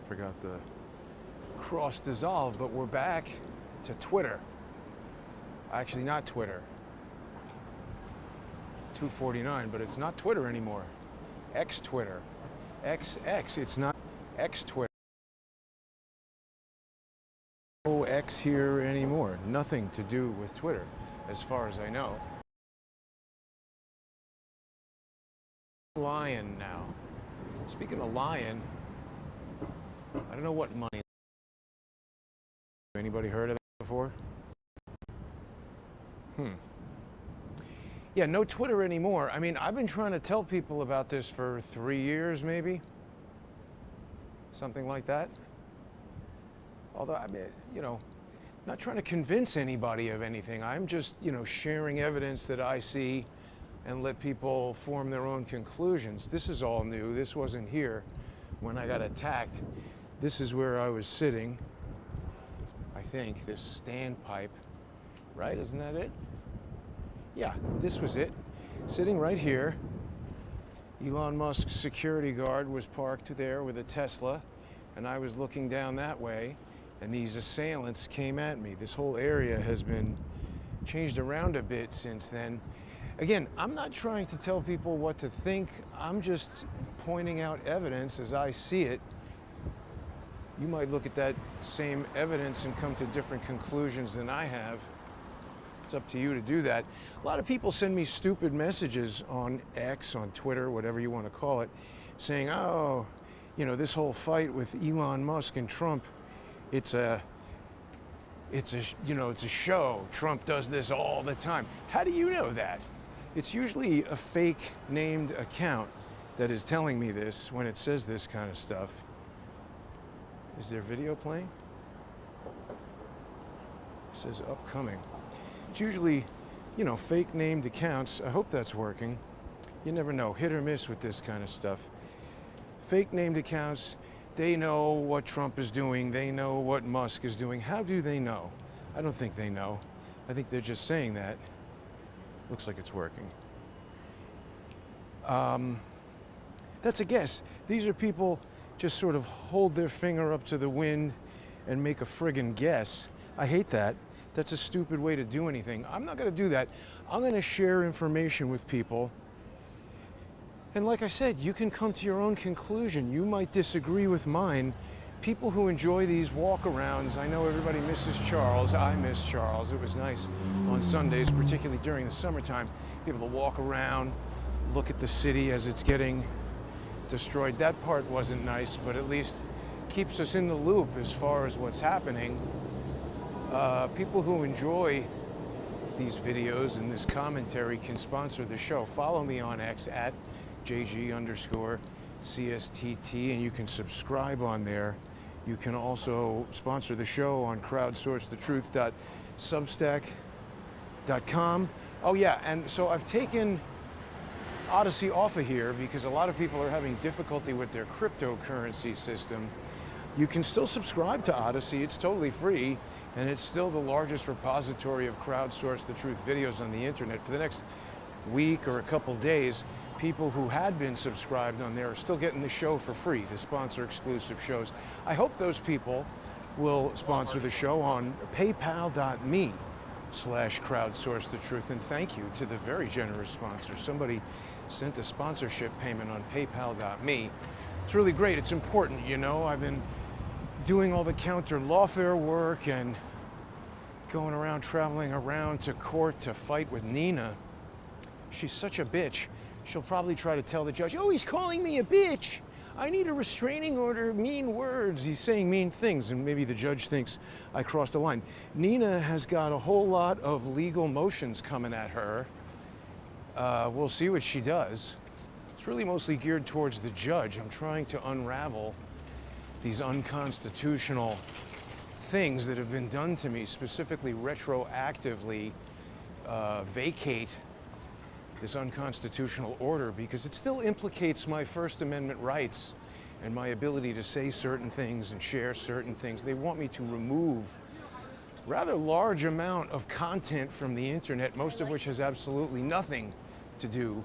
forgot the cross dissolved, but we're back to Twitter. Actually, not Twitter. 249, but it's not Twitter anymore. X Twitter. XX, it's not X Twitter. No X here anymore. Nothing to do with Twitter, as far as I know. Lion now. Speaking of lion, I don't know what money. Anybody heard of that before? Yeah, no Twitter anymore. I mean, I've been trying to tell people about this for 3 years, maybe. Something like that. Although, I mean, you know, not trying to convince anybody of anything. I'm just, you know, sharing evidence that I see and let people form their own conclusions. This is all new. This wasn't here when I got attacked. This is where I was sitting. I think this standpipe, right? Isn't that it? Yeah, this was it. Sitting right here. Elon Musk's security guard was parked there with a Tesla, and I was looking down that way, and these assailants came at me. This whole area has been changed around a bit since then. Again, I'm not trying to tell people what to think. I'm just pointing out evidence as I see it. You might look at that same evidence and come to different conclusions than I have. It's up to you to do that. A lot of people send me stupid messages on X, on Twitter, whatever you want to call it, saying, oh, you know, this whole fight with Elon Musk and Trump, it's a show. Trump does this all the time. How do you know that? It's usually a fake named account that is telling me this when it says this kind of stuff. Is there video playing? It says upcoming. It's usually, you know, fake named accounts. I hope that's working. You never know, hit or miss with this kind of stuff. Fake named accounts, they know what Trump is doing. They know what Musk is doing. How do they know? I don't think they know. I think they're just saying that. Looks like it's working. That's a guess. These are people just sort of hold their finger up to the wind and make a friggin' guess. I hate that. That's a stupid way to do anything. I'm not going to do that. I'm going to share information with people. And like I said, you can come to your own conclusion. You might disagree with mine. People who enjoy these walk-arounds, I know everybody misses Charles. I miss Charles. It was nice on Sundays, particularly during the summertime, be able to walk around, look at the city as it's getting destroyed. That part wasn't nice, but at least keeps us in the loop as far as what's happening. People who enjoy these videos and this commentary can sponsor the show. Follow me on X at JG_CSTT, and you can subscribe on there. You can also sponsor the show on crowdsourcethetruth.substack.com. Oh yeah, and so I've taken Odyssey off of here because a lot of people are having difficulty with their cryptocurrency system. You can still subscribe to Odyssey. It's totally free, and it's still the largest repository of crowdsource the truth videos on the internet. For the next week or a couple days, people who had been subscribed on there are still getting the show for free to sponsor exclusive shows. I hope those people will sponsor the show on paypal.me/crowdsourcethetruth. And thank you to the very generous sponsor. Somebody sent a sponsorship payment on paypal.me. It's really great. It's important, you know. I've been doing all the counter lawfare work and going around, traveling around to court to fight with Nina. She's such a bitch. She'll probably try to tell the judge, oh, he's calling me a bitch. I need a restraining order, mean words. He's saying mean things, and maybe the judge thinks I crossed the line. Nina has got a whole lot of legal motions coming at her. We'll see what she does. It's really mostly geared towards the judge. I'm trying to unravel these unconstitutional things that have been done to me, specifically retroactively vacate this unconstitutional order, because it still implicates my First Amendment rights and my ability to say certain things and share certain things. They want me to remove a rather large amount of content from the internet, most of which has absolutely nothing to do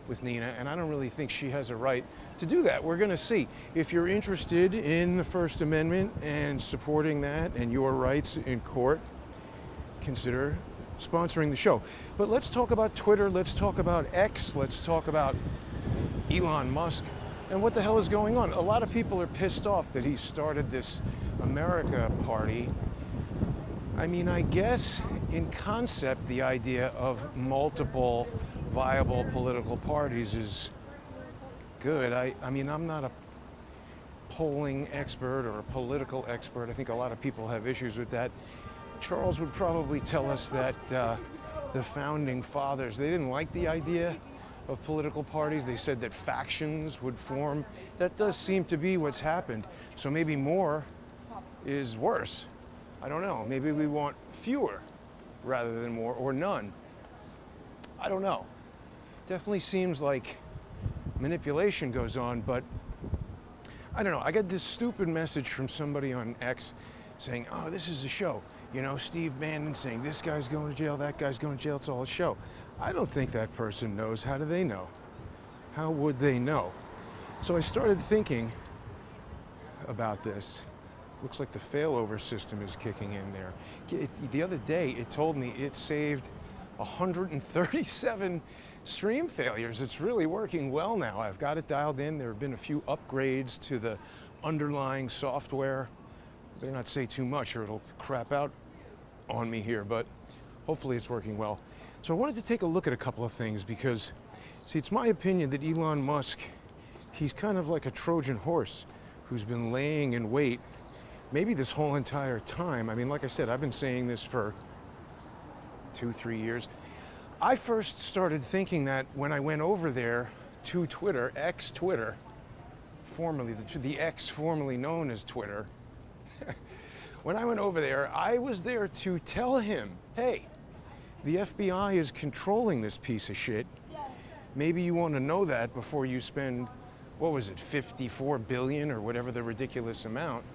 with Nina, and I don't really think she has a right to do that. We're going to see. If you're interested in the First Amendment and supporting that and your rights in court, consider sponsoring the show. But let's talk about Twitter, let's talk about X, let's talk about Elon Musk, and what the hell is going on. A lot of people are pissed off that he started this America party. I mean, I guess in concept, the idea of multiple viable political parties is good. I mean, I'm not a polling expert or a political expert. I think a lot of people have issues with that. Charles would probably tell us that the founding fathers, they didn't like the idea of political parties. They said that factions would form. That does seem to be what's happened. So maybe more is worse. I don't know. Maybe we want fewer rather than more, or none. I don't know. Definitely seems like manipulation goes on, but I don't know. I got this stupid message from somebody on X saying, oh, this is a show. You know, Steve Bannon saying this guy's going to jail, that guy's going to jail, it's all a show. I don't think that person knows. How do they know? How would they know? So I started thinking about this. Looks like the failover system is kicking in there. The other day, it told me it saved 137 stream failures. It's really working well now. I've got it dialed in. There have been a few upgrades to the underlying software. Better not say too much or it'll crap out on me here, but hopefully it's working well. So I wanted to take a look at a couple of things because, see, it's my opinion that Elon Musk, he's kind of like a Trojan horse who's been laying in wait maybe this whole entire time. I mean, like I said, I've been saying this for 2-3 years. I first started thinking that when I went over there to Twitter, X-Twitter, formerly, the X formerly known as Twitter. When I went over there, I was there to tell him, hey, the FBI is controlling this piece of shit. Maybe you want to know that before you spend, what was it, 54 billion or whatever the ridiculous amount.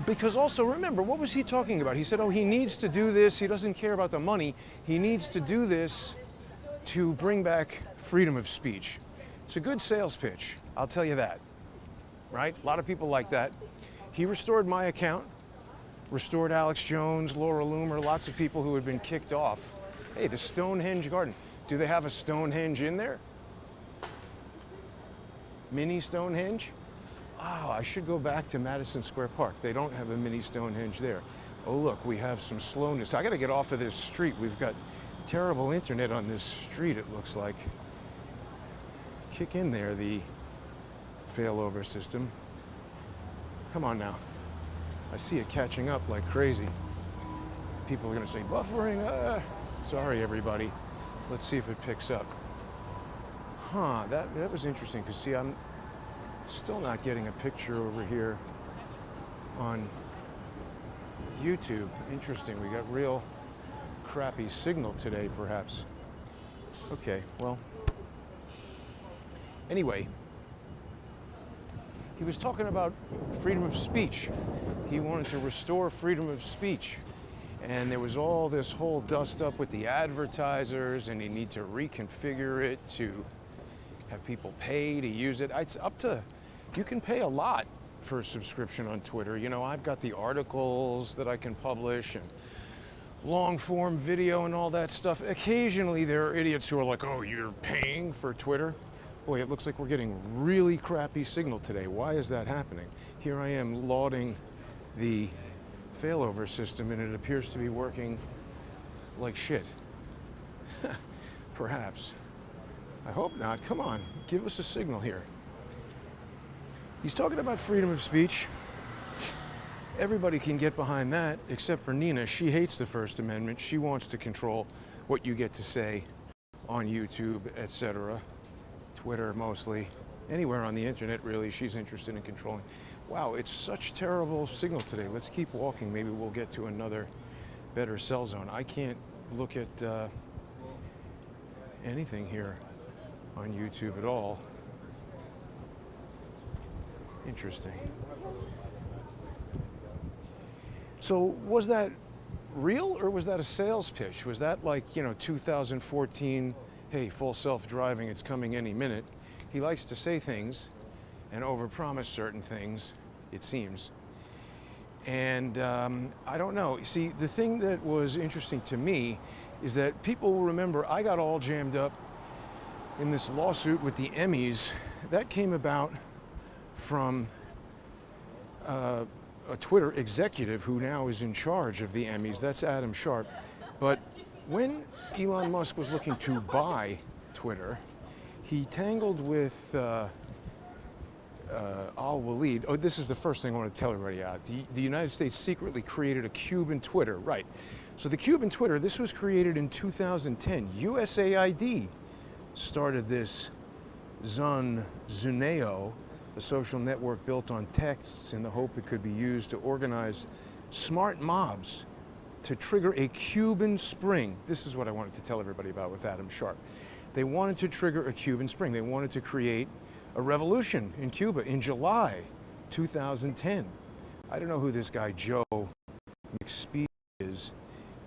Because also, remember, what was he talking about? He said, oh, he needs to do this. He doesn't care about the money. He needs to do this to bring back freedom of speech. It's a good sales pitch, I'll tell you that, right? A lot of people like that. He restored my account, restored Alex Jones, Laura Loomer, lots of people who had been kicked off. Hey, the Stonehenge Garden. Do they have a Stonehenge in there? Mini Stonehenge? Oh, I should go back to Madison Square Park. They don't have a mini Stonehenge there. Oh, look, we have some slowness. I got to get off of this street. We've got terrible internet on this street, it looks like. Kick in there, the failover system. Come on now. I see it catching up like crazy. People are going to say, buffering. Sorry, everybody. Let's see if it picks up. Huh, that was interesting, because see, I'm still not getting a picture over here on YouTube. Interesting, we got real crappy signal today, perhaps. Okay, well, anyway, he was talking about freedom of speech. He wanted to restore freedom of speech. And there was all this whole dust up with the advertisers, and you need to reconfigure it to have people pay to use it. It's up to, you can pay a lot for a subscription on Twitter. You know, I've got the articles that I can publish and long form video and all that stuff. Occasionally there are idiots who are like, oh, you're paying for Twitter? Boy, it looks like we're getting really crappy signal today. Why is that happening? Here I am lauding the failover system, and it appears to be working like shit. Perhaps. I hope not. Come on, give us a signal here. He's talking about freedom of speech. Everybody can get behind that, except for Nina. She hates the First Amendment. She wants to control what you get to say on YouTube, etc. Twitter mostly. Anywhere on the internet, really, she's interested in controlling. Wow, it's such terrible signal today. Let's keep walking. Maybe we'll get to another better cell zone. I can't look at anything here on YouTube at all. Interesting. So was that real, or was that a sales pitch? Was that like, 2014, hey, full self-driving, it's coming any minute. He likes to say things and overpromise certain things, it seems. And I don't know. See, the thing that was interesting to me is that people will remember I got all jammed up in this lawsuit with the Emmys. That came about from a Twitter executive who now is in charge of the Emmys. That's Adam Sharp. But when Elon Musk was looking to buy Twitter, he tangled with Al-Walid. Oh, this is the first thing I want to tell everybody out. The United States secretly created a Cuban Twitter, right. So the Cuban Twitter, this was created in 2010. USAID started this Zuneo, a social network built on texts in the hope it could be used to organize smart mobs to trigger a Cuban Spring. This is what I wanted to tell everybody about with Adam Sharp. They wanted to trigger a Cuban Spring. They wanted to create a revolution in Cuba in July 2010. I don't know who this guy Joe McSpeed is.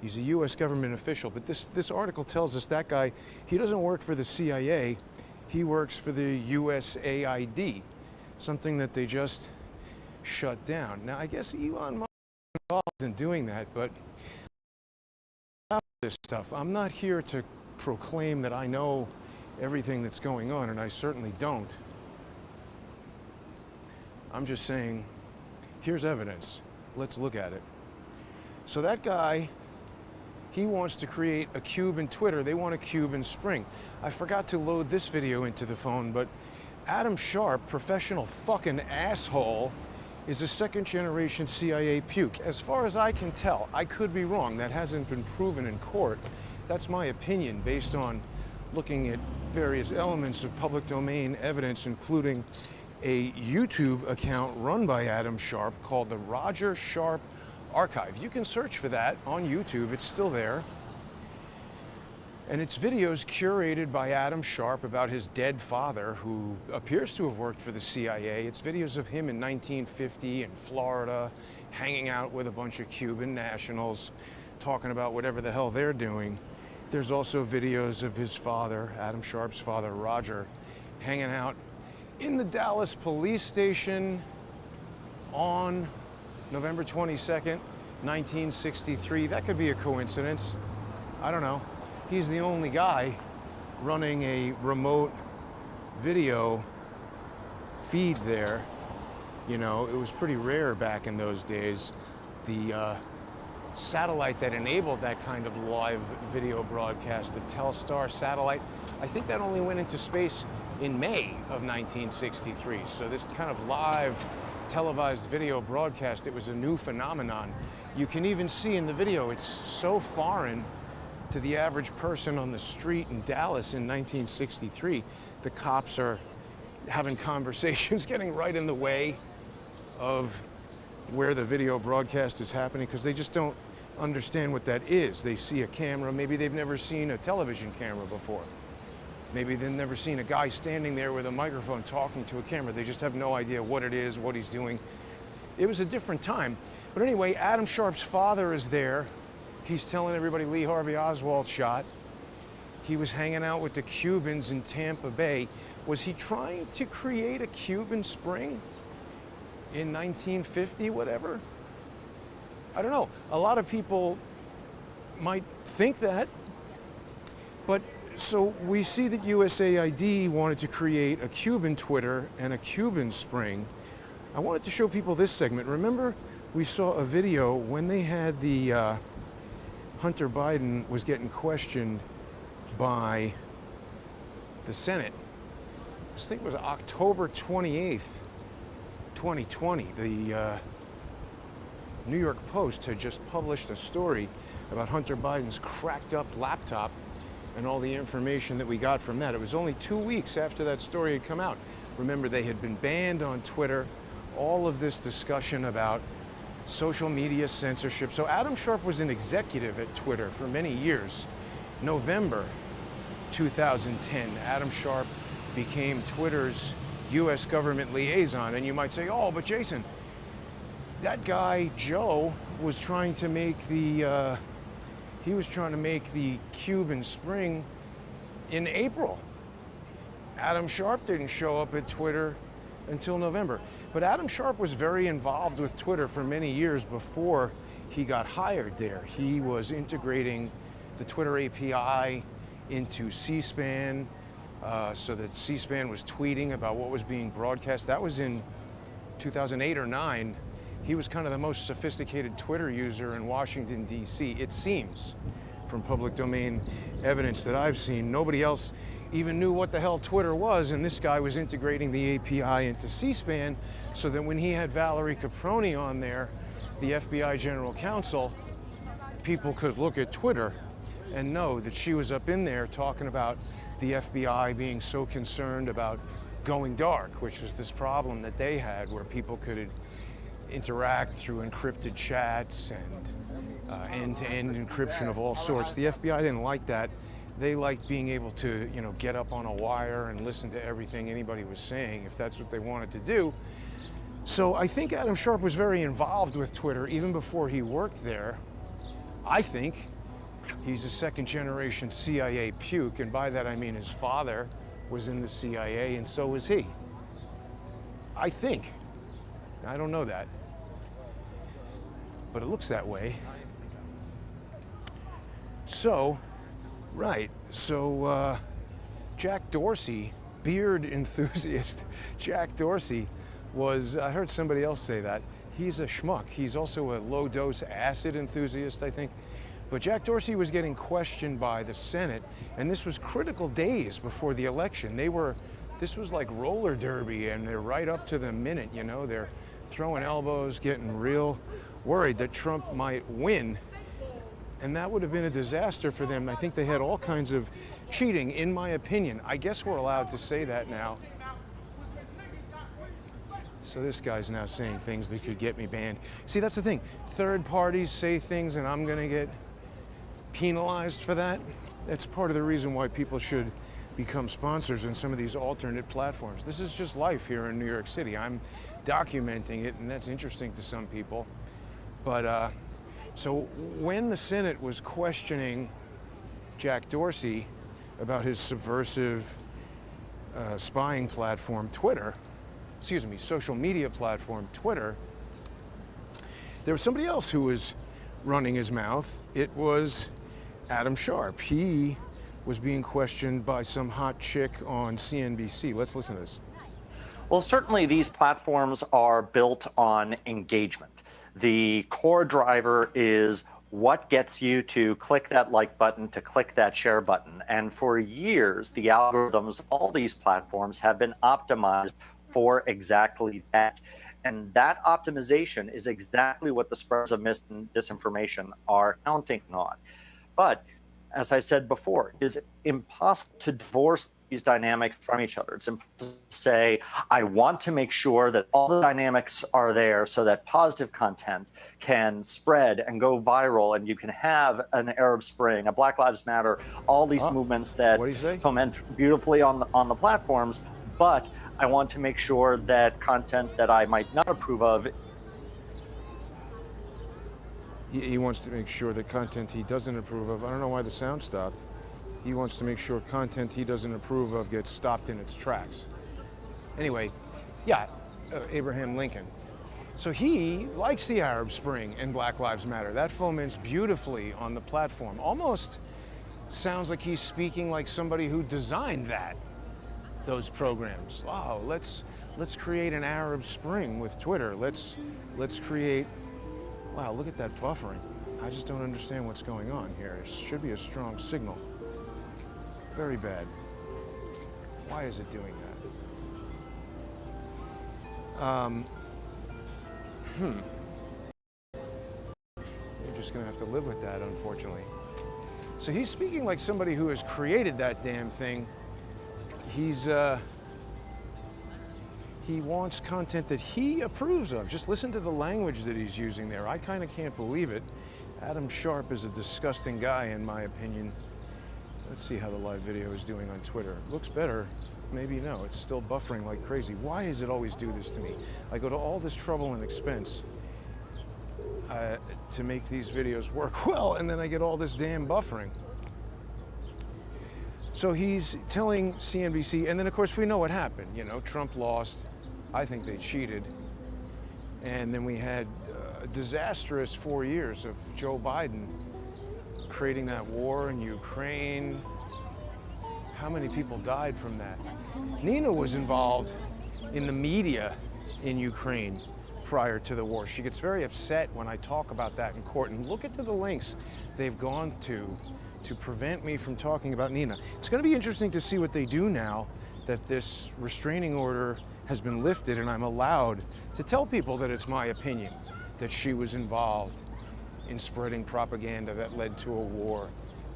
He's a U.S. government official, but this article tells us that guy, he doesn't work for the CIA, he works for the USAID, something that they just shut down. Now, I guess Elon Musk is involved in doing that, but about this stuff, I'm not here to proclaim that I know everything that's going on, and I certainly don't. I'm just saying, here's evidence. Let's look at it. So that guy, he wants to create a Cuban Twitter. They want a Cuban Spring. I forgot to load this video into the phone, but Adam Sharp, professional fucking asshole, is a second-generation CIA puke. As far as I can tell, I could be wrong. That hasn't been proven in court. That's my opinion based on looking at various elements of public domain evidence, including a YouTube account run by Adam Sharp called the Roger Sharp Archive. You can search for that on YouTube. It's still there. And it's videos curated by Adam Sharp about his dead father, who appears to have worked for the CIA. It's videos of him in 1950 in Florida, hanging out with a bunch of Cuban nationals, talking about whatever the hell they're doing. There's also videos of his father, Adam Sharp's father, Roger, hanging out in the Dallas police station on November 22nd, 1963. That could be a coincidence. I don't know. He's the only guy running a remote video feed there. You know, it was pretty rare back in those days. The satellite that enabled that kind of live video broadcast, the Telstar satellite, I think that only went into space in May of 1963. So this kind of live televised video broadcast, it was a new phenomenon. You can even see in the video, it's so foreign to the average person on the street in Dallas in 1963. The cops are having conversations, getting right in the way of where the video broadcast is happening, because they just don't understand what that is. They see a camera, maybe they've never seen a television camera before. Maybe they've never seen a guy standing there with a microphone talking to a camera. They just have no idea what it is, what he's doing. It was a different time. But anyway, Adam Sharp's father is there. He's telling everybody Lee Harvey Oswald shot. He was hanging out with the Cubans in Tampa Bay. Was he trying to create a Cuban Spring in 1950, whatever? I don't know. A lot of people might think that, but so we see that USAID wanted to create a Cuban Twitter and a Cuban Spring. I wanted to show people this segment. Remember, we saw a video when they had the Hunter Biden was getting questioned by the Senate. This thing was October 28th, 2020. The New York Post had just published a story about Hunter Biden's cracked up laptop and all the information that we got from that. It was only 2 weeks after that story had come out. Remember, they had been banned on Twitter, all of this discussion about social media censorship. So Adam Sharp was an executive at Twitter for many years. November 2010, Adam Sharp became Twitter's U.S. government liaison. And you might say, oh, but Jason, that guy, Joe, was trying to make the Cuban Spring in April. Adam Sharp didn't show up at Twitter until November. But Adam Sharp was very involved with Twitter for many years before he got hired there. He was integrating the Twitter API into C-SPAN, so that C-SPAN was tweeting about what was being broadcast. That was in 2008 or 9. He was kind of the most sophisticated Twitter user in Washington, D.C. It seems, from public domain evidence that I've seen. Nobody else even knew what the hell Twitter was, and this guy was integrating the API into C-SPAN so that when he had Valerie Caproni on there, the FBI General Counsel, people could look at Twitter and know that she was up in there talking about the FBI being so concerned about going dark, which was this problem that they had where people could interact through encrypted chats and end-to-end encryption of all sorts. The FBI didn't like that. They liked being able to, get up on a wire and listen to everything anybody was saying if that's what they wanted to do. So I think Adam Sharp was very involved with Twitter even before he worked there. I think he's a second-generation CIA puke, and by that I mean his father was in the CIA and so was he. I think. I don't know that, but it looks that way. So, right, so Jack Dorsey, beard enthusiast, Jack Dorsey was, I heard somebody else say that, he's a schmuck. He's also a low-dose acid enthusiast, I think. But Jack Dorsey was getting questioned by the Senate, and this was critical days before the election. This was like roller derby, and they're right up to the minute, they're throwing elbows, getting real worried that Trump might win. And that would have been a disaster for them. I think they had all kinds of cheating, in my opinion. I guess we're allowed to say that now. So this guy's now saying things that could get me banned. See, that's the thing. Third parties say things and I'm gonna get penalized for that. That's part of the reason why people should become sponsors in some of these alternate platforms. This is just life here in New York City. I'm documenting it, and that's interesting to some people. But so when the Senate was questioning Jack Dorsey about his subversive spying platform, social media platform, Twitter, there was somebody else who was running his mouth. It was Adam Sharp. He was being questioned by some hot chick on CNBC. Let's listen to this. Well, certainly these platforms are built on engagement. The core driver is what gets you to click that like button, to click that share button. And for years, the algorithms, all these platforms have been optimized for exactly that. And that optimization is exactly what the spreads of mis and disinformation are counting on. But as I said before, it is impossible to divorce these dynamics from each other. It's impossible to say, I want to make sure that all the dynamics are there so that positive content can spread and go viral, and you can have an Arab Spring, a Black Lives Matter, all these movements that foment beautifully on the platforms. But I want to make sure that content that I might not approve of. He wants to make sure that content he doesn't approve of, I don't know why the sound stopped. He wants to make sure content he doesn't approve of gets stopped in its tracks. Anyway, yeah, Abraham Lincoln. So he likes the Arab Spring and Black Lives Matter. That foments beautifully on the platform. Almost sounds like he's speaking like somebody who designed those programs. Wow, let's create an Arab Spring with Twitter. Let's create. Wow, look at that buffering. I just don't understand what's going on here. It should be a strong signal. Very bad. Why is it doing that? You're just gonna have to live with that, unfortunately. So he's speaking like somebody who has created that damn thing. He wants content that he approves of. Just listen to the language that he's using there. I kind of can't believe it. Adam Sharp is a disgusting guy, in my opinion. Let's see how the live video is doing on Twitter. Looks better. Maybe no. It's still buffering like crazy. Why does it always do this to me? I go to all this trouble and expense to make these videos work well, and then I get all this damn buffering. So he's telling CNBC, and then of course we know what happened. You know, Trump lost. I think they cheated. And then we had a disastrous 4 years of Joe Biden creating that war in Ukraine. How many people died from that? Nina was involved in the media in Ukraine prior to the war. She gets very upset when I talk about that in court. And look at the lengths they've gone to prevent me from talking about Nina. It's going to be interesting to see what they do now that this restraining order has been lifted and I'm allowed to tell people that it's my opinion that she was involved in spreading propaganda that led to a war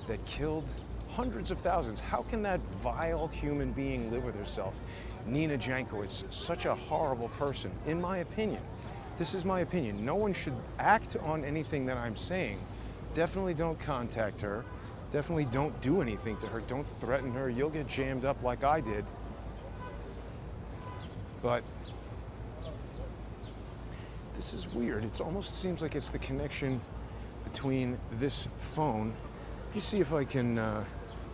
that killed hundreds of thousands. How can that vile human being live with herself? Nina Jankowicz, such a horrible person, in my opinion. This is my opinion. No one should act on anything that I'm saying. Definitely don't contact her. Definitely don't do anything to her. Don't threaten her. You'll get jammed up like I did. But this is weird. It almost seems like it's the connection between this phone. Let me see if I can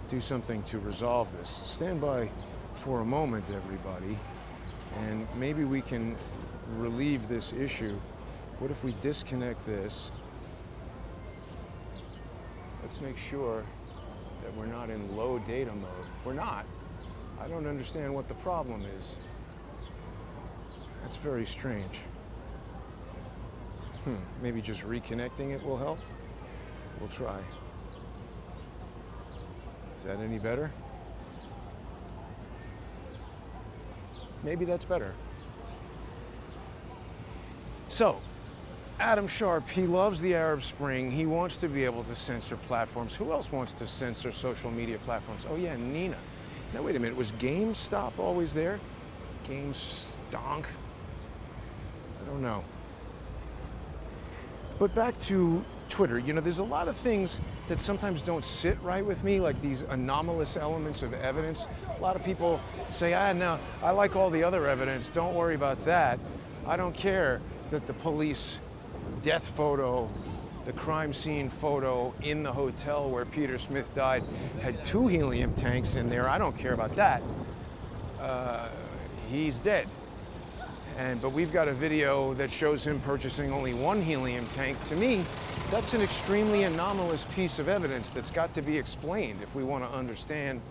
do something to resolve this. Stand by for a moment, everybody, and maybe we can relieve this issue. What if we disconnect this? Let's make sure that we're not in low data mode. We're not. I don't understand what the problem is. That's very strange. Maybe just reconnecting it will help? We'll try. Is that any better? Maybe that's better. So, Adam Sharp, he loves the Arab Spring. He wants to be able to censor platforms. Who else wants to censor social media platforms? Oh yeah, Nina. Now wait a minute, was GameStop always there? GameStonk? I don't know. But back to Twitter. You know, there's a lot of things that sometimes don't sit right with me, like these anomalous elements of evidence. A lot of people say, no, I like all the other evidence. Don't worry about that. I don't care that the police death photo, the crime scene photo in the hotel where Peter Smith died had 2 helium tanks in there. I don't care about that. He's dead. But we've got a video that shows him purchasing only 1 helium tank. To me, that's an extremely anomalous piece of evidence that's got to be explained if we want to understand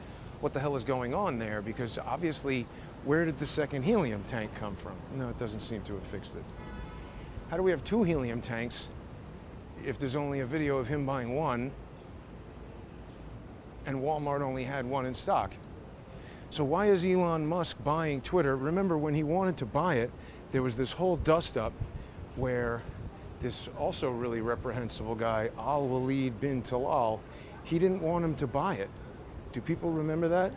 what the hell is going on there, because obviously, where did the second helium tank come from? No, it doesn't seem to have fixed it. How do we have 2 helium tanks if there's only a video of him buying 1 and Walmart only had 1 in stock? So why is Elon Musk buying Twitter? Remember, when he wanted to buy it, there was this whole dust-up where this also really reprehensible guy, Al-Walid bin Talal, he didn't want him to buy it. Do people remember that?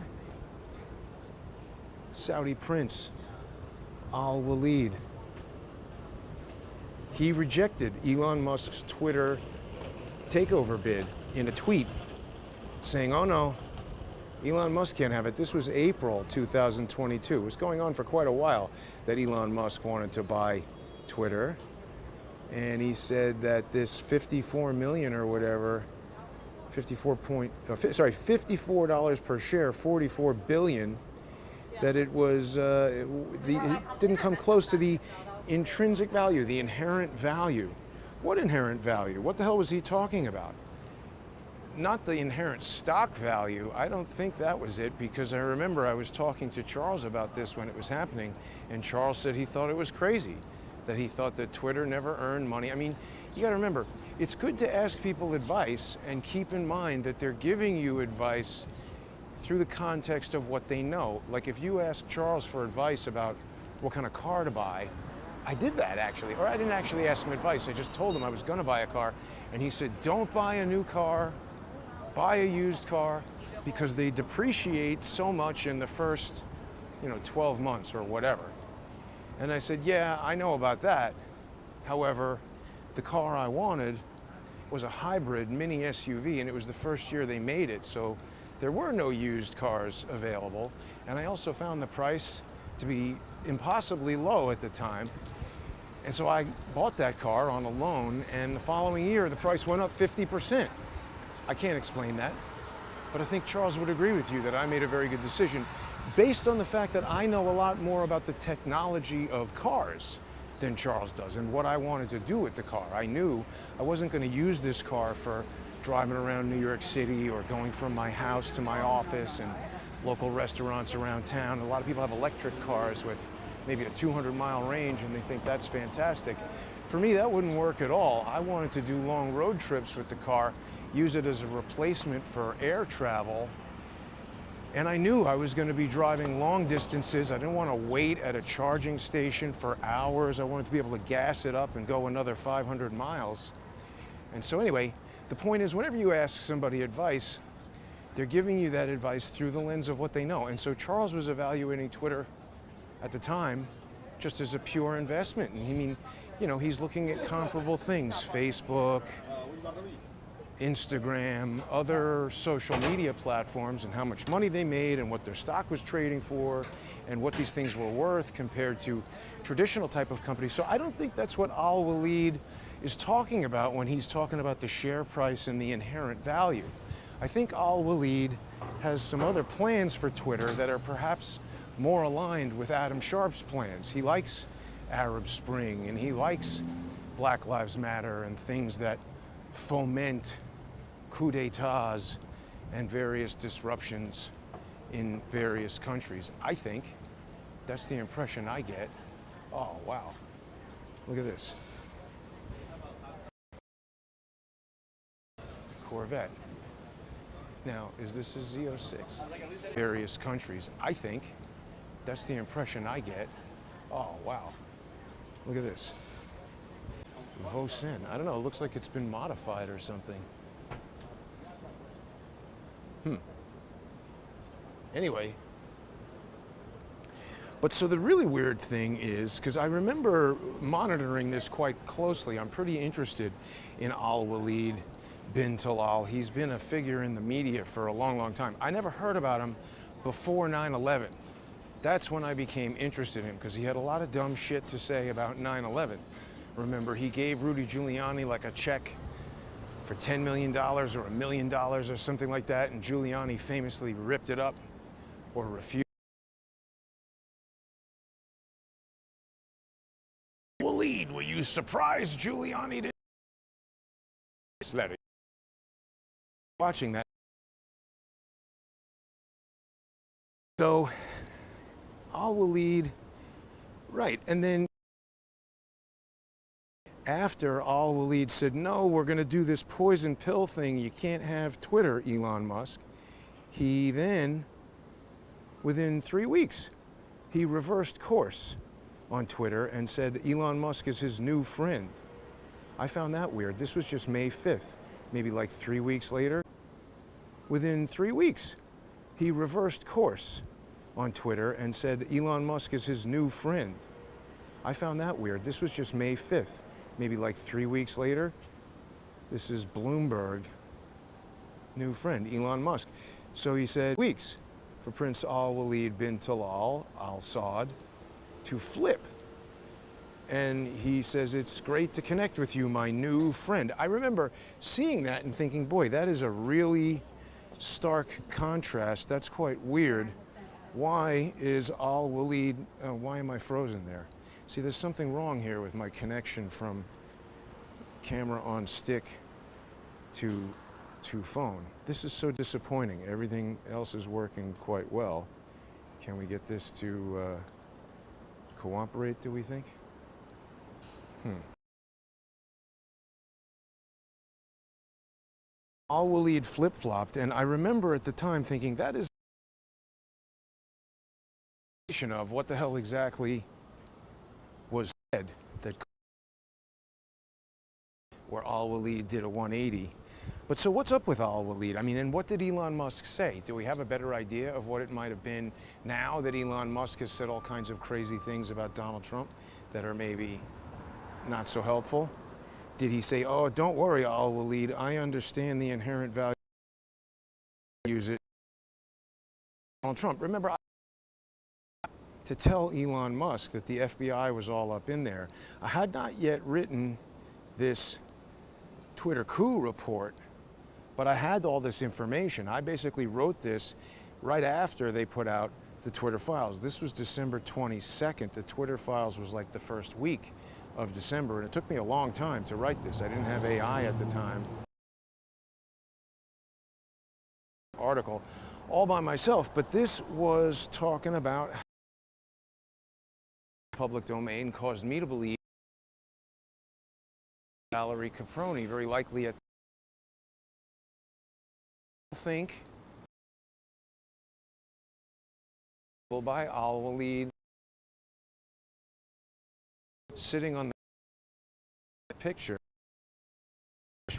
Saudi prince, Al-Walid. He rejected Elon Musk's Twitter takeover bid in a tweet, saying, oh no, Elon Musk can't have it. This was April 2022. It was going on for quite a while that Elon Musk wanted to buy Twitter. And he said that this 54 million or whatever, $54 per share, 44 billion, that it was, it didn't come close to the intrinsic value, the inherent value. What inherent value? What the hell was he talking about? Not the inherent stock value. I don't think that was it, because I remember I was talking to Charles about this when it was happening, and Charles said he thought it was crazy, that he thought that Twitter never earned money. I mean, you gotta remember, it's good to ask people advice and keep in mind that they're giving you advice through the context of what they know. Like if you ask Charles for advice about what kind of car to buy, I did that actually, or I didn't actually ask him advice, I just told him I was gonna buy a car, and he said, don't buy a new car, buy a used car, because they depreciate so much in the first, 12 months or whatever. And I said, yeah, I know about that. However, the car I wanted was a hybrid mini SUV, and it was the first year they made it, so there were no used cars available. And I also found the price to be impossibly low at the time. And so I bought that car on a loan, and the following year, the price went up 50%. I can't explain that. But I think Charles would agree with you that I made a very good decision based on the fact that I know a lot more about the technology of cars than Charles does and what I wanted to do with the car. I knew I wasn't going to use this car for driving around New York City or going from my house to my office and local restaurants around town. A lot of people have electric cars with maybe a 200-mile range and they think that's fantastic. For me, that wouldn't work at all. I wanted to do long road trips with the car, use it as a replacement for air travel. And I knew I was going to be driving long distances. I didn't want to wait at a charging station for hours. I wanted to be able to gas it up and go another 500 miles. And so anyway, the point is, whenever you ask somebody advice, they're giving you that advice through the lens of what they know. And so Charles was evaluating Twitter at the time just as a pure investment. And I mean, you know, he's looking at comparable things, Facebook, Instagram, other social media platforms, and how much money they made and what their stock was trading for and what these things were worth compared to traditional type of companies. So I don't think that's what Al-Walid is talking about when he's talking about the share price and the inherent value. I think Al-Walid has some other plans for Twitter that are perhaps more aligned with Adam Sharp's plans. He likes Arab Spring and he likes Black Lives Matter and things that foment coup d'etats and various disruptions in various countries. I think that's the impression I get. Oh, wow. Look at this. Corvette. Now, is this a Z06? Various countries. I think that's the impression I get. Oh, wow. Look at this. Vosin. I don't know, it looks like it's been modified or something. Anyway. But so the really weird thing is, because I remember monitoring this quite closely, I'm pretty interested in Al-Walid bin Talal. He's been a figure in the media for a long, long time. I never heard about him before 9/11. That's when I became interested in him, because he had a lot of dumb shit to say about 9/11. Remember, he gave Rudy Giuliani like a check for $10 million or $1 million or something like that, and Giuliani famously ripped it up or refused. Walid, were you surprised Giuliani did this letter? Watching that. So, Al-Walid, right, and then after Al-Walid said, no, we're going to do this poison pill thing, you can't have Twitter, Elon Musk, he then, within 3 weeks, he reversed course on Twitter and said Elon Musk is his new friend. I found that weird. This was just May 5th, maybe like 3 weeks later. Within 3 weeks, he reversed course on Twitter and said Elon Musk is his new friend. I found that weird. This was just May 5th, maybe like 3 weeks later. This is Bloomberg, new friend, Elon Musk. So he said weeks for Prince Al-Walid bin Talal Al Saud to flip. And he says, it's great to connect with you, my new friend. I remember seeing that and thinking, boy, that is a really stark contrast. That's quite weird. Why is Al-Walid, why am I frozen there? See, there's something wrong here with my connection from camera on stick to phone. This is so disappointing. Everything else is working quite well. Can we get this to cooperate, do we think? Al-Walid flip-flopped, and I remember at the time thinking, that is of what the hell exactly was said that where Al-Walid did a 180. But so what's up with Al-Walid? I mean, and what did Elon Musk say? Do we have a better idea of what it might have been now that Elon Musk has said all kinds of crazy things about Donald Trump that are maybe not so helpful? Did he say, oh, don't worry, Al-Walid, I understand the inherent value, use it? Donald Trump, remember, to tell Elon Musk that the FBI was all up in there. I had not yet written this Twitter coup report, But I had all this information. I basically wrote this right after they put out the Twitter files. This was December 22nd. The Twitter files was like the first week of December, and it took me a long time to write this. I didn't have AI at the time. Article all by myself, but this was talking about public domain caused me to believe Valerie Caproni, very likely at think by Al-Walid sitting on the picture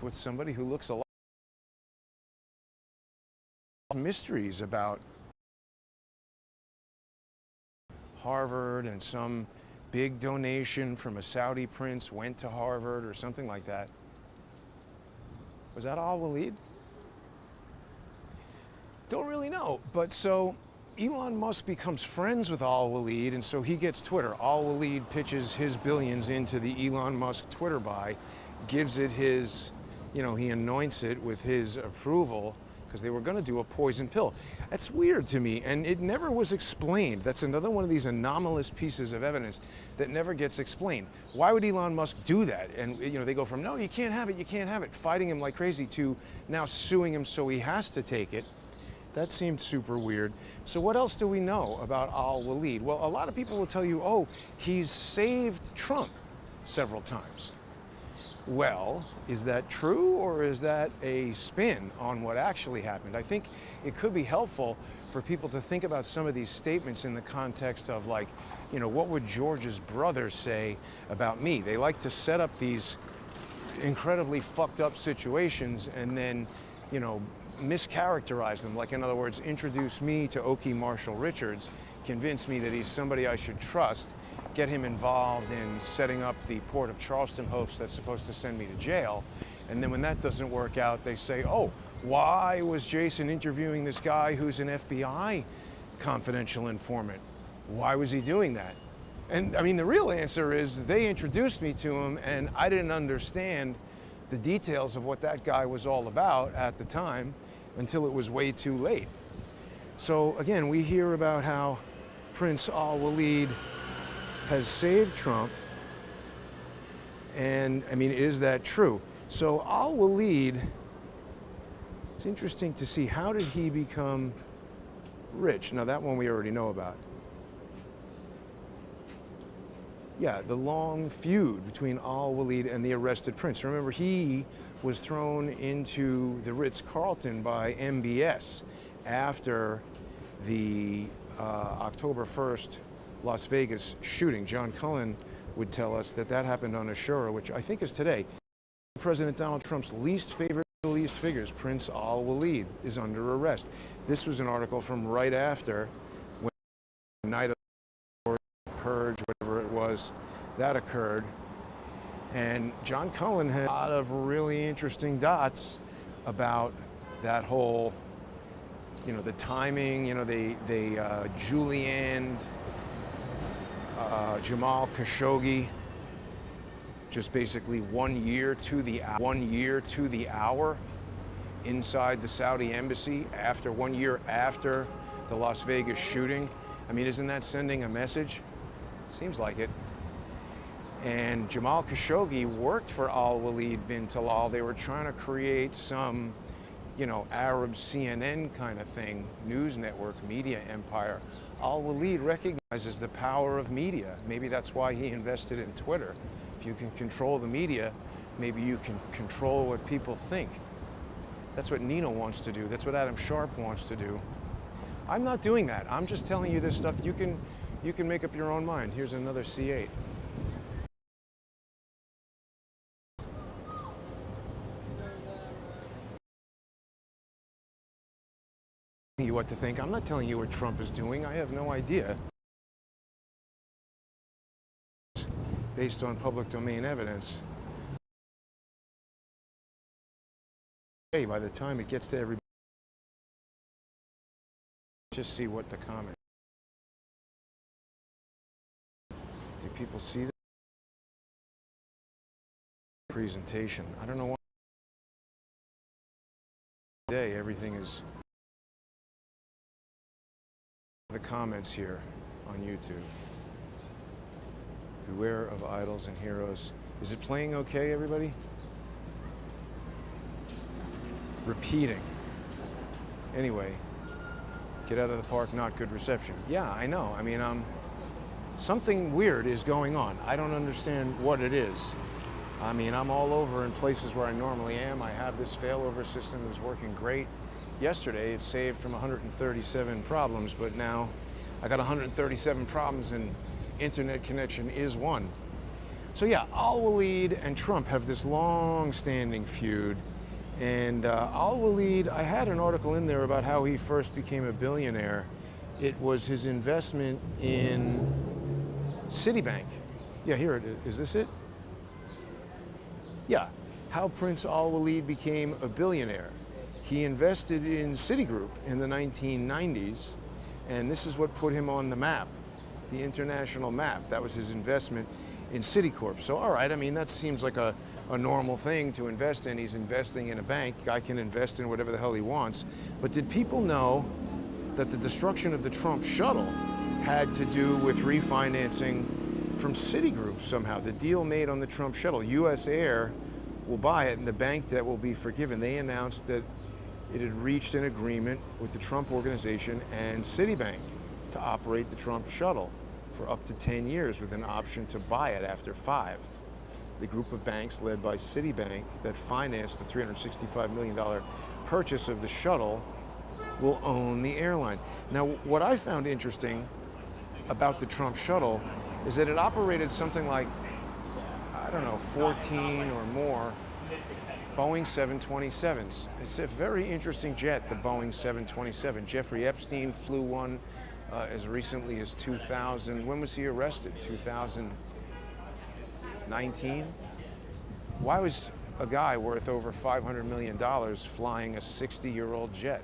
with somebody who looks a lot mysteries about Harvard, and some big donation from a Saudi prince went to Harvard or something like that. Was that Al-Walid? Don't really know. But so Elon Musk becomes friends with Al-Walid, and so he gets Twitter. Al-Walid pitches his billions into the Elon Musk Twitter buy, gives it his, he anoints it with his approval, because they were going to do a poison pill. That's weird to me, and it never was explained. That's another one of these anomalous pieces of evidence that never gets explained. Why would Elon Musk do that? And they go from, no, you can't have it, fighting him like crazy, to now suing him so he has to take it. That seemed super weird. So what else do we know about Al-Walid? Well, a lot of people will tell you, oh, he's saved Trump several times. Well, is that true, or is that a spin on what actually happened? I think it could be helpful for people to think about some of these statements in the context of, like, what would George's brother say about me? They like to set up these incredibly fucked up situations and then, mischaracterize them. Like, in other words, introduce me to Oki Marshall Richards, convince me that he's somebody I should trust, get him involved in setting up the Port of Charleston hoax that's supposed to send me to jail. And then when that doesn't work out, they say, oh, why was Jason interviewing this guy who's an FBI confidential informant? Why was he doing that? And I mean, the real answer is they introduced me to him, and I didn't understand the details of what that guy was all about at the time until it was way too late. So again, we hear about how Prince Al-Walid has saved Trump, and I mean, is that true? So Al-Walid, it's interesting to see, how did he become rich? Now that one we already know about. Yeah, the long feud between Al-Walid and the arrested prince. Remember, he was thrown into the Ritz-Carlton by MBS after the October 1st Las Vegas shooting. John Cullen would tell us that happened on Ashura, which I think is today. President Donald Trump's least favorite Middle East figures, Prince Al-Walid, is under arrest. This was an article from right after, when the night of the purge, whatever it was, that occurred. And John Cullen had a lot of really interesting dots about that whole, the timing, they Julianne Jamal Khashoggi, just basically 1 year to the hour inside the Saudi embassy, after 1 year after the Las Vegas shooting. I mean, isn't that sending a message? Seems like it. And Jamal Khashoggi worked for Al-Walid bin Talal. They were trying to create some, Arab CNN kind of thing, news network, media empire. Al-Walid recognizes the power of media. Maybe that's why he invested in Twitter. If you can control the media, maybe you can control what people think. That's what Nino wants to do. That's what Adam Sharp wants to do. I'm not doing that. I'm just telling you this stuff. You can make up your own mind. Here's another C8. You what to think. I'm not telling you what Trump is doing. I have no idea. Based on public domain evidence. Hey, by the time it gets to everybody, just see what the comment. Do people see the presentation? I don't know why. Today, everything is the comments here on YouTube. Beware of idols and heroes. Is it playing okay, everybody? Repeating. Anyway, get out of the park, not good reception. Yeah, I know. I mean, something weird is going on. I don't understand what it is. I mean, I'm all over in places where I normally am. I have this failover system that's working great. Yesterday, it saved from 137 problems, but now I got 137 problems and internet connection is one. So yeah, Al-Walid and Trump have this long-standing feud. And Al-Walid, I had an article in there about how he first became a billionaire. It was his investment in Citibank. Yeah, here it is. Is this it? Yeah, how Prince Al-Walid became a billionaire. He invested in Citigroup in the 1990s, and this is what put him on the map, the international map. That was his investment in Citicorp. So, all right, I mean, that seems like a normal thing to invest in. He's investing in a bank. Guy can invest in whatever the hell he wants. But did people know that the destruction of the Trump shuttle had to do with refinancing from Citigroup somehow? The deal made on the Trump shuttle, U.S. Air will buy it, and the bank that will be forgiven. They announced that it had reached an agreement with the Trump organization and Citibank to operate the Trump shuttle for up to 10 years with an option to buy it after 5. The group of banks led by Citibank that financed the $365 million purchase of the shuttle will own the airline. Now, what I found interesting about the Trump shuttle is that it operated something like, I don't know, 14 or more Boeing 727s. It's a very interesting jet, the Boeing 727. Jeffrey Epstein flew one as recently as 2000. When was he arrested? 2019? Why was a guy worth over $500 million flying a 60-year-old jet?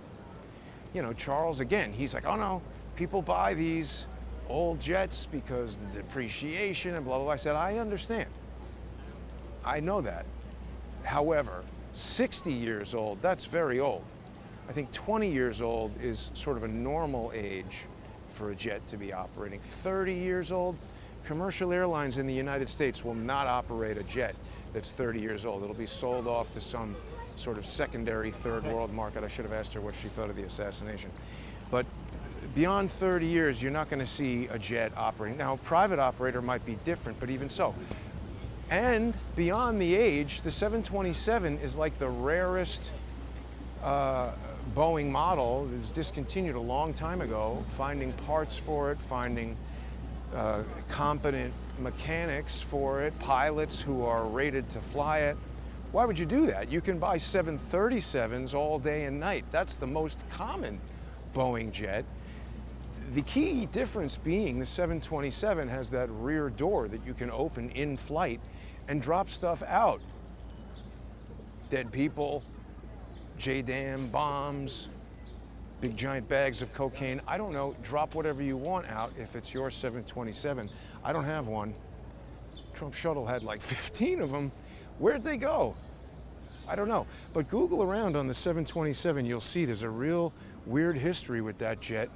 You know, Charles, again, he's like, oh no, people buy these old jets because the depreciation and blah, blah, blah. I said, I understand. I know that. However, 60 years old, that's very old. I think 20 years old is sort of a normal age for a jet to be operating. 30 years old, commercial airlines in the United States will not operate a jet that's 30 years old. It'll be sold off to some sort of secondary third world market. I should have asked her what she thought of the assassination. But beyond 30 years, you're not going to see a jet operating. Now, a private operator might be different, but even so. And beyond the age, the 727 is like the rarest Boeing model. It was discontinued a long time ago, finding parts for it, finding competent mechanics for it, pilots who are rated to fly it. Why would you do that? You can buy 737s all day and night. That's the most common Boeing jet. The key difference being the 727 has that rear door that you can open in flight and drop stuff out. Dead people, JDAM, bombs, big giant bags of cocaine. I don't know, drop whatever you want out if it's your 727. I don't have one. Trump shuttle had like 15 of them. Where'd they go? I don't know. But Google around on the 727, you'll see there's a real weird history with that jet.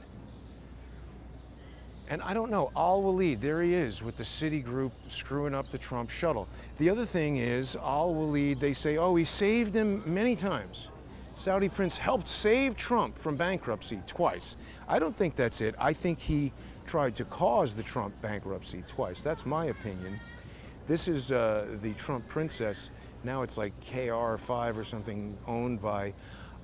And I don't know, Al-Walid, there he is with the Citigroup screwing up the Trump shuttle. The other thing is, Al-Walid, they say, oh, he saved him many times. Saudi prince helped save Trump from bankruptcy twice. I don't think that's it. I think he tried to cause the Trump bankruptcy twice. That's my opinion. This is the Trump princess. Now it's like KR5 or something owned by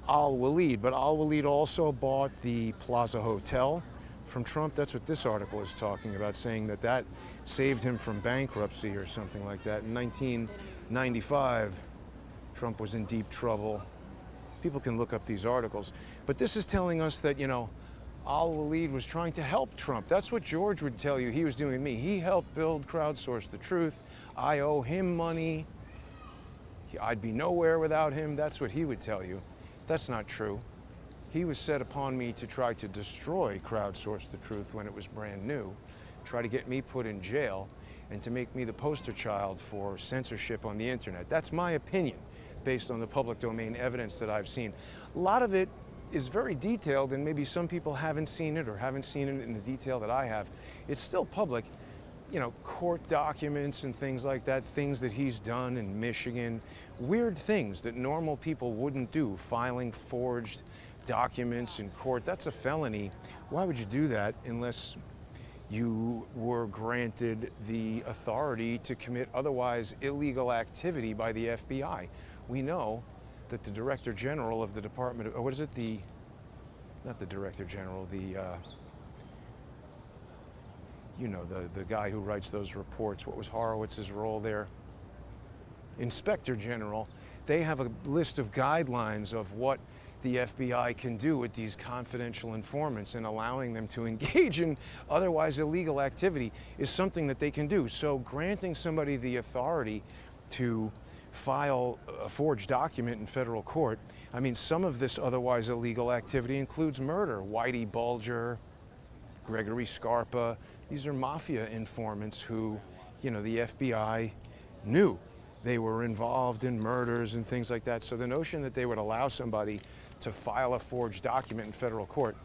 Al-Walid. But Al-Walid also bought the Plaza Hotel from Trump. That's what this article is talking about, saying that that saved him from bankruptcy or something like that. In 1995, Trump was in deep trouble. People can look up these articles. But this is telling us that, you know, Al-Walid was trying to help Trump. That's what George would tell you he was doing to me. He helped build Crowdsource the Truth. I owe him money. I'd be nowhere without him. That's what he would tell you. That's not true. He was set upon me to try to destroy Crowdsource the Truth when it was brand new, try to get me put in jail, and to make me the poster child for censorship on the internet. That's my opinion. based on the public domain evidence that I've seen. A lot of it is very detailed, and maybe some people haven't seen it or haven't seen it in the detail that I have. It's still public, you know, court documents and things like that, things that he's done in Michigan, weird things that normal people wouldn't do, filing forged documents in court. That's a felony. Why would you do that unless you were granted the authority to commit otherwise illegal activity by the FBI? We know that the Director General of the Department of, what is it, not the Director General, you know, the guy who writes those reports, what was Horowitz's role there? Inspector General. They have a list of guidelines of what the FBI can do with these confidential informants, and allowing them to engage in otherwise illegal activity is something that they can do. So granting somebody the authority to file a forged document in federal court, I mean, some of this otherwise illegal activity includes murder. Whitey Bulger, Gregory Scarpa, these are mafia informants who, you know, the FBI knew they were involved in murders and things like that. So the notion that they would allow somebody to file a forged document in federal court,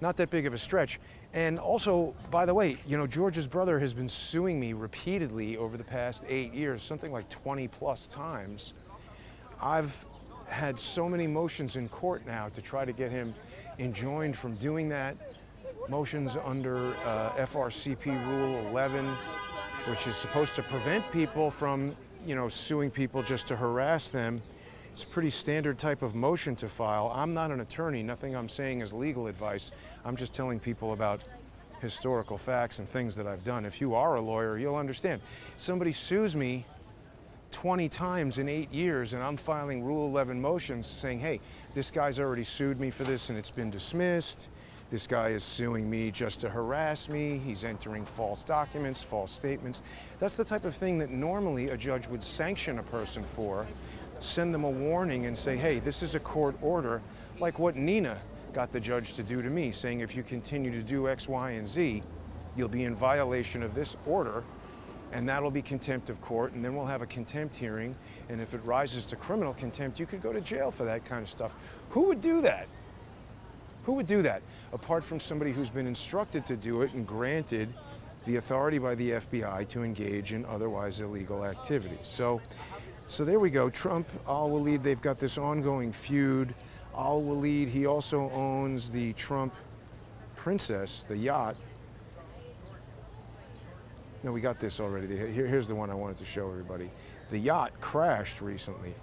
not that big of a stretch. And also, by the way, you know, George's brother has been suing me repeatedly over the past 8 years, something like 20 plus times. I've had so many motions in court now to try to get him enjoined from doing that. Motions under FRCP Rule 11, which is supposed to prevent people from, you know, suing people just to harass them. It's a pretty standard type of motion to file. I'm not an attorney. Nothing I'm saying is legal advice. I'm just telling people about historical facts and things that I've done. If you are a lawyer, you'll understand. Somebody sues me 20 times in 8 years, and I'm filing Rule 11 motions saying, hey, this guy's already sued me for this and it's been dismissed. This guy is suing me just to harass me. He's entering false documents, false statements. That's the type of thing that normally a judge would sanction a person for, send them a warning and say, hey, this is a court order, like what Nina got the judge to do to me, saying if you continue to do X, Y, and Z, you'll be in violation of this order, and that'll be contempt of court, and then we'll have a contempt hearing, and if it rises to criminal contempt, you could go to jail for that kind of stuff. Who would do that? Who would do that, apart from somebody who's been instructed to do it and granted the authority by the FBI to engage in otherwise illegal activity? So there we go. Trump, al-Walid, they've got this ongoing feud. Al-Walid, he also owns the Trump Princess, the yacht. No, we got this already. Here's the one I wanted to show everybody. The yacht crashed recently.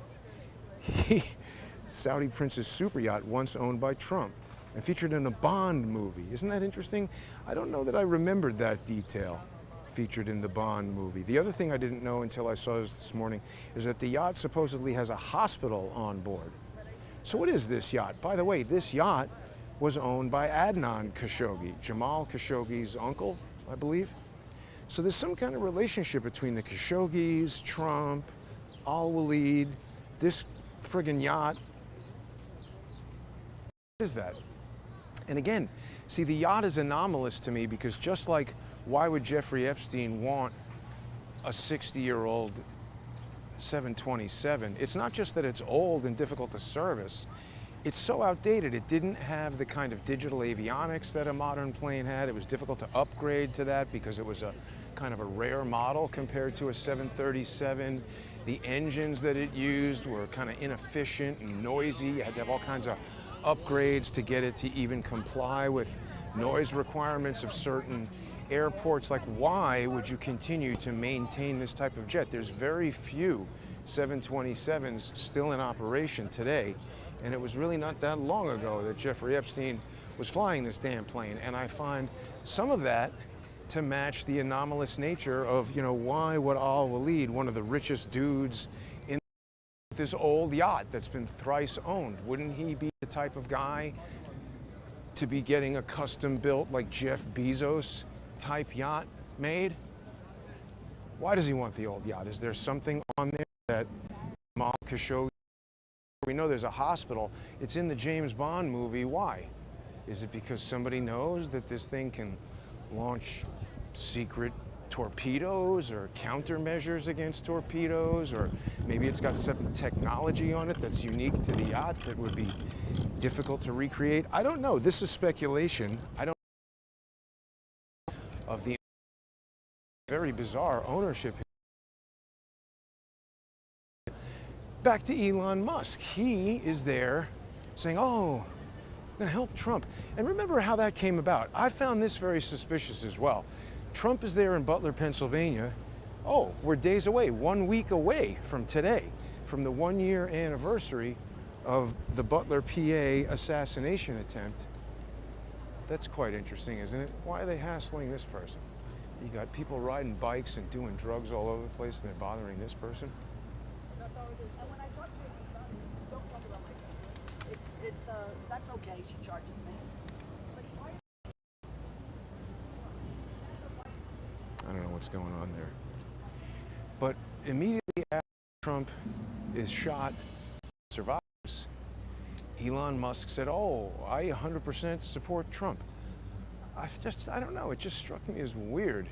Saudi Princess super yacht, once owned by Trump, and featured in a Bond movie. Isn't that interesting? I don't know that I remembered that detail, featured in the Bond movie. The other thing I didn't know until I saw this morning is that the yacht supposedly has a hospital on board. So what is this yacht? By the way, this yacht was owned by Adnan Khashoggi, Jamal Khashoggi's uncle, I believe. So there's some kind of relationship between the Khashoggis, Trump, al-Walid, this friggin' yacht. What is that? And again, see, the yacht is anomalous to me because just like, why would Jeffrey Epstein want a 60-year-old 727? It's not just that it's old and difficult to service. It's so outdated. It didn't have the kind of digital avionics that a modern plane had. It was difficult to upgrade to that because it was a kind of a rare model compared to a 737. The engines that it used were kind of inefficient and noisy. You had to have all kinds of upgrades to get it to even comply with noise requirements of certain airports. Like, why would you continue to maintain this type of jet? There's very few 727s still in operation today, and it was really not that long ago that Jeffrey Epstein was flying this damn plane. And I find some of that to match the anomalous nature of, you know, why would al-Walid, one of the richest dudes in this old yacht that's been thrice owned, wouldn't he be the type of guy to be getting a custom built, like Jeff Bezos type yacht made? Why does he want the old yacht? Is there something on there that Jamal Khashoggi? We know there's a hospital. It's in the James Bond movie. Why? Is it because somebody knows that this thing can launch secret torpedoes or countermeasures against torpedoes, or maybe it's got some technology on it that's unique to the yacht that would be difficult to recreate. I don't know. This is speculation. I don't know of the very bizarre ownership. Back to Elon Musk. He is there saying, oh, I'm going to help Trump. And remember how that came about. I found this very suspicious as well. Trump is there in Butler, Pennsylvania. Oh, we're days away, 1 week away from today, from the 1-year anniversary of the Butler, PA assassination attempt. That's quite interesting, isn't it? Why are they hassling this person? You got people riding bikes and doing drugs all over the place, and they're bothering this person? That's all it is. And when I talk to her about it, don't talk about my family. That's okay. She charges me. But why? I don't know what's going on there. But immediately after Trump is shot, survives, Elon Musk said, oh, I 100% support Trump. I don't know, it just struck me as weird.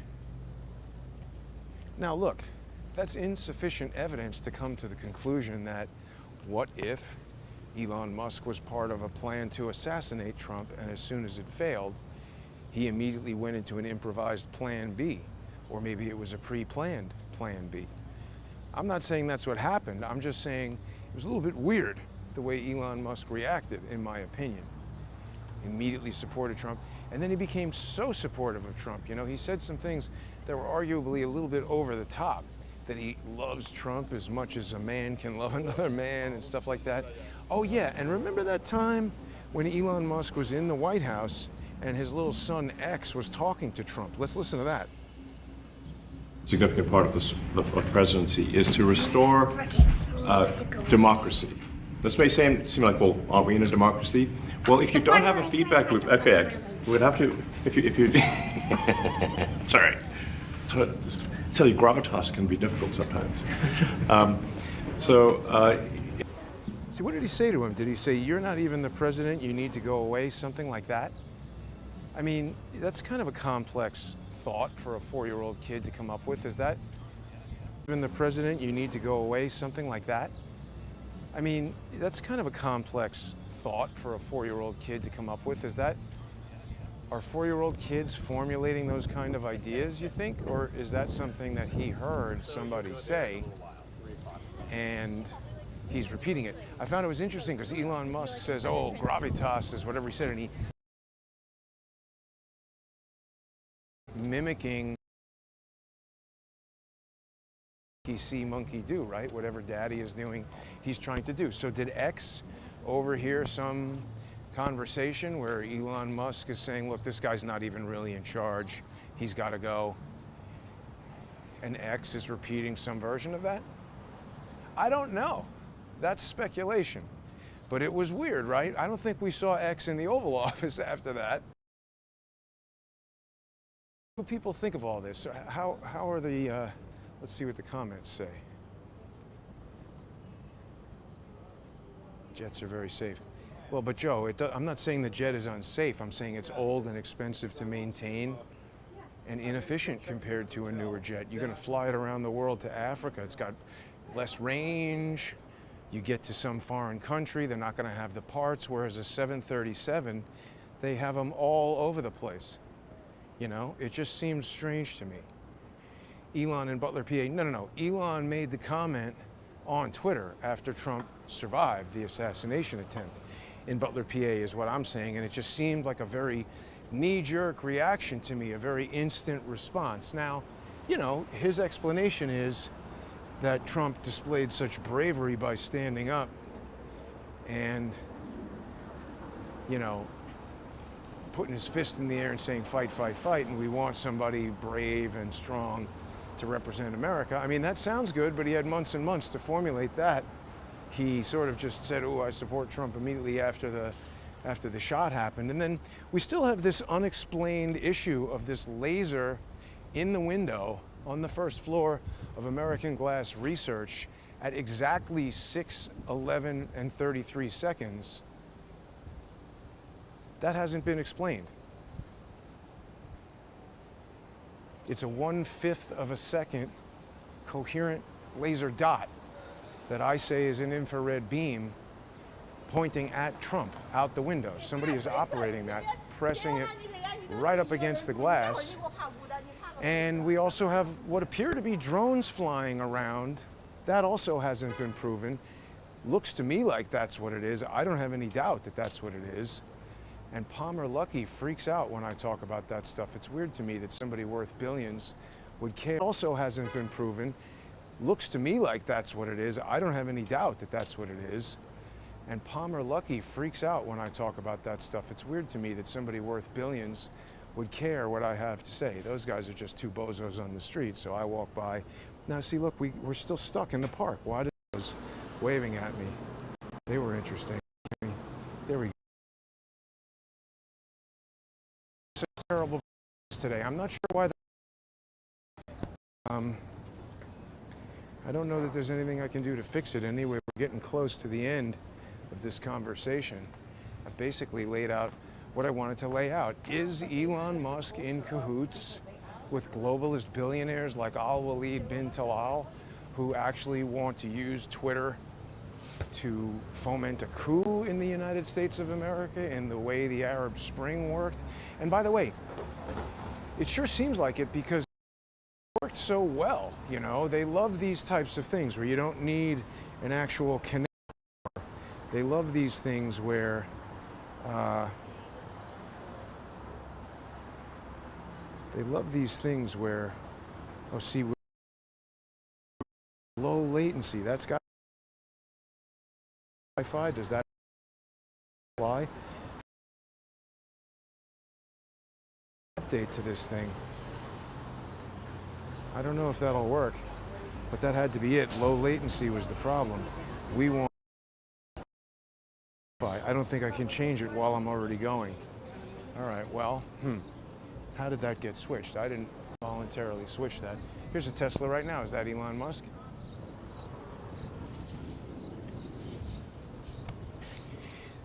Now look, that's insufficient evidence to come to the conclusion that what if Elon Musk was part of a plan to assassinate Trump, and as soon as it failed, he immediately went into an improvised plan B, or maybe it was a pre-planned plan B. I'm not saying that's what happened, I'm just saying it was a little bit weird the way Elon Musk reacted, in my opinion. Immediately supported Trump, and then he became so supportive of Trump. You know, he said some things that were arguably a little bit over the top, that he loves Trump as much as a man can love another man and stuff like that. Oh yeah, and remember that time when Elon Musk was in the White House and his little son X was talking to Trump? Let's listen to that. Significant part of the presidency is to restore democracy. This may seem like, well, are we in a democracy? Well, if you don't have a feedback loop, okay, X, we would have to, if you sorry. So, tell you, gravitas can be difficult sometimes. See, what did he say to him? Did he say, you're not even the president, you need to go away, something like that? I mean, that's kind of a complex thought for a 4-year-old kid to come up with, is that? Even the president, you need to go away, something like that? I mean, that's kind of a complex thought for a 4-year-old kid to come up with, is that? Are 4-year-old kids formulating those kind of ideas, you think? Or is that something that he heard somebody say and he's repeating it? I found it was interesting because Elon Musk says, oh, gravitas is whatever he said, and he mimicking see monkey do, right? Whatever daddy is doing, he's trying to do. So did X overhear some conversation where Elon Musk is saying, look, this guy's not even really in charge, he's got to go, and X is repeating some version of that? I don't know. That's speculation. But it was weird, right? I don't think we saw X in the Oval Office after that. What do people think of all this? How are the, let's see what the comments say. Jets are very safe. Well, but Joe, I'm not saying the jet is unsafe. I'm saying it's old and expensive to maintain and inefficient compared to a newer jet. You're going to fly it around the world to Africa. It's got less range. You get to some foreign country, they're not going to have the parts, whereas a 737, they have them all over the place. You know, it just seems strange to me. Elon in Butler, PA, no. Elon made the comment on Twitter after Trump survived the assassination attempt in Butler, PA, is what I'm saying, and it just seemed like a very knee-jerk reaction to me, a very instant response. Now, you know, his explanation is that Trump displayed such bravery by standing up and, you know, putting his fist in the air and saying, fight, fight, fight, and we want somebody brave and strong to represent America. I mean, that sounds good, but he had months and months to formulate that. He sort of just said, oh, I support Trump immediately after the shot happened. And then we still have this unexplained issue of this laser in the window on the first floor of American Glass Research at exactly 6:11 and 33 seconds. That hasn't been explained. It's a 1/5 of a second coherent laser dot that I say is an infrared beam pointing at Trump out the window. Somebody is operating that, pressing it right up against the glass. And we also have what appear to be drones flying around. That also hasn't been proven. Looks to me like that's what it is. I don't have any doubt that that's what it is. And Palmer Luckey freaks out when I talk about that stuff. It's weird to me that somebody worth billions would care. Also hasn't been proven. Looks to me like that's what it is. I don't have any doubt that that's what it is. And Palmer Luckey freaks out when I talk about that stuff. It's weird to me that somebody worth billions would care what I have to say. Those guys are just two bozos on the street, so I walk by. Now see, look, we're still stuck in the park. Why did those waving at me? They were interesting. There we go. It's a terrible today. I'm not sure why. I don't know that there's anything I can do to fix it anyway. We're getting close to the end of this conversation. I've basically laid out what I wanted to lay out. Is Elon Musk in cahoots with globalist billionaires like Al-Walid bin Talal, who actually want to use Twitter to foment a coup in the United States of America in the way the Arab Spring worked? And by the way, it sure seems like it because it worked so well. You know, they love these types of things where you don't need an actual connection. They love these things where oh, see, low latency. That's got Wi-Fi. Does that apply? Update to this thing. I don't know if that'll work, but that had to be it. Low latency was the problem. We want Wi-Fi. I don't think I can change it while I'm already going. All right, well, how did that get switched? I didn't voluntarily switch that. Here's a Tesla right now. Is that Elon Musk?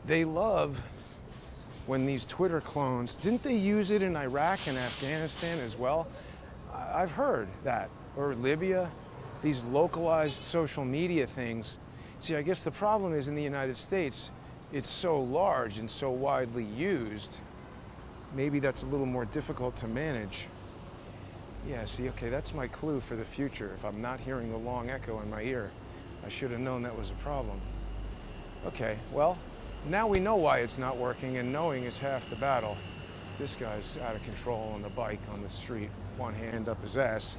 They love when these Twitter clones, didn't they use it in Iraq and Afghanistan as well? I've heard that. Or Libya, these localized social media things. See, I guess the problem is in the United States, it's so large and so widely used. Maybe that's a little more difficult to manage. Yeah, see, okay, that's my clue for the future. If I'm not hearing the long echo in my ear, I should have known that was a problem. Okay, well, now we know why it's not working, and knowing is half the battle. This guy's out of control on the bike on the street, one hand up his ass.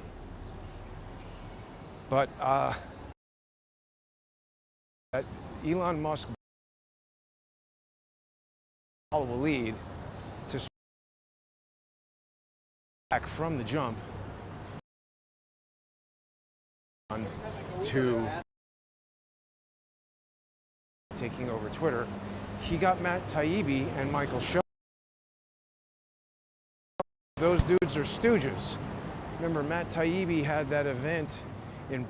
But Elon Musk will lead to back from the jump to taking over Twitter. He got Matt Taibbi and Michael Schoen. Those dudes are stooges. Remember, Matt Taibbi had that event in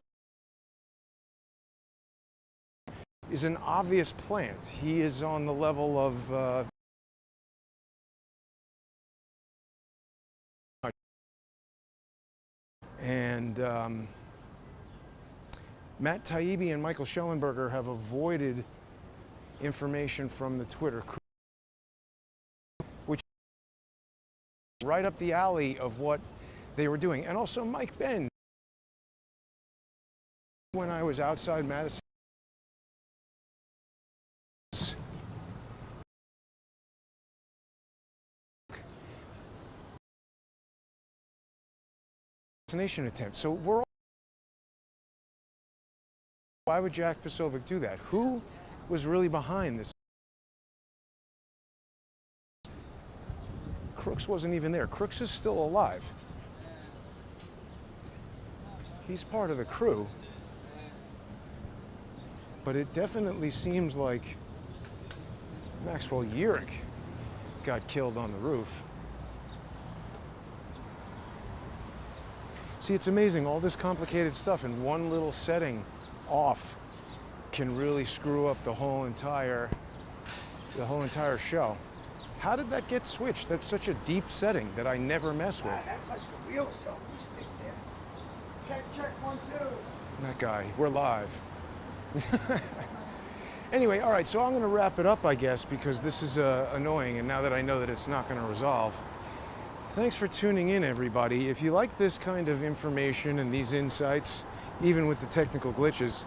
is an obvious plant. He is on the level of Matt Taibbi and Michael Schellenberger have avoided information from the Twitter coup, which is right up the alley of what they were doing. And also Mike Benn. When I was outside Madison, assassination attempt. So we're all, why would Jack Posobiec do that? Who was really behind this? Crooks wasn't even there. Crooks is still alive. He's part of the crew. But it definitely seems like Maxwell Yerrick got killed on the roof. See, it's amazing, all this complicated stuff in one little setting off can really screw up the whole entire show. How did that get switched? That's such a deep setting that I never mess with. That's like the real cell you stick there. Check 1, 2. That guy, we're live. Anyway, all right, so I'm going to wrap it up, I guess, because this is annoying, and now that I know that it's not going to resolve. Thanks for tuning in, everybody. If you like this kind of information and these insights, even with the technical glitches,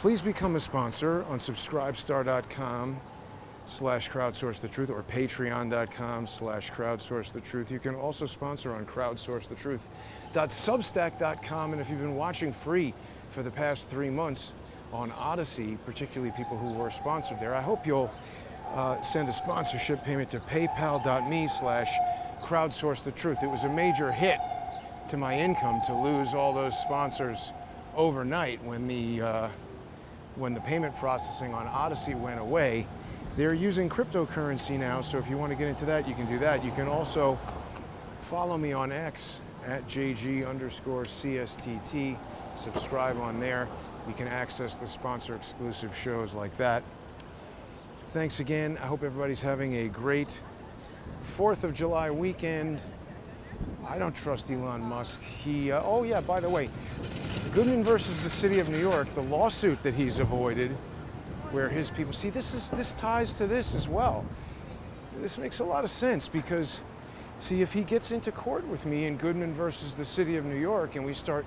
please become a sponsor on subscribestar.com/crowdsourcethetruth or patreon.com/crowdsourcethetruth. You can also sponsor on crowdsourcethetruth.substack.com, and if you've been watching free for the past 3 months on Odyssey, particularly people who were sponsored there, I hope you'll send a sponsorship payment to paypal.me/crowdsourcethetruth. It was a major hit to my income to lose all those sponsors overnight when the payment processing on Odyssey went away. They're using cryptocurrency now, so if you want to get into that, you can do that. You can also follow me on X at JG_CSTT. Subscribe on there. You can access the sponsor exclusive shows like that. Thanks again. I hope everybody's having a great 4th of July weekend. I don't trust Elon Musk. Oh yeah, by the way, Goodman versus the City of New York, the lawsuit that he's avoided, where his people, see, this ties to this as well. This makes a lot of sense because, see, if he gets into court with me in Goodman versus the City of New York and we start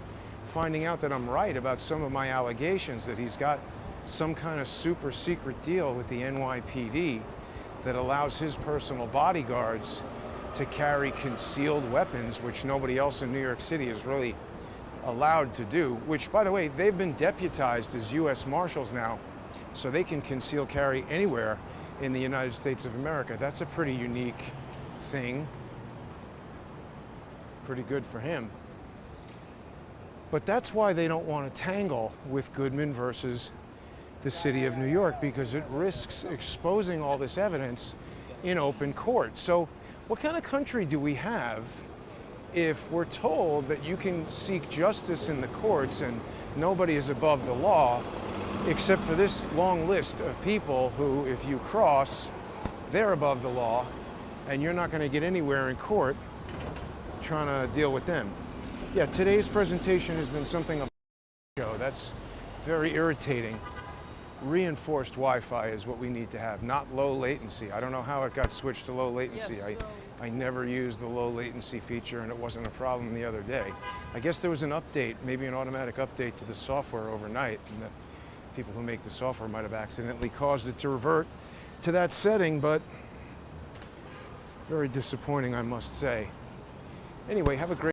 finding out that I'm right about some of my allegations, that he's got some kind of super secret deal with the NYPD that allows his personal bodyguards to carry concealed weapons, which nobody else in New York City is really allowed to do, which, by the way, they've been deputized as U.S. Marshals now, so they can conceal carry anywhere in the United States of America. That's a pretty unique thing. Pretty good for him. But that's why they don't want to tangle with Goodman versus the City of New York, because it risks exposing all this evidence in open court. So what kind of country do we have if we're told that you can seek justice in the courts and nobody is above the law, except for this long list of people who, if you cross, they're above the law, and you're not going to get anywhere in court trying to deal with them. Yeah, today's presentation has been something of a show. That's very irritating. Reinforced Wi-Fi is what we need to have, not low latency. I don't know how it got switched to low latency. Yes, I never used the low latency feature, and it wasn't a problem the other day. I guess there was an update, maybe an automatic update to the software overnight, and that people who make the software might have accidentally caused it to revert to that setting, but very disappointing, I must say. Anyway, have a great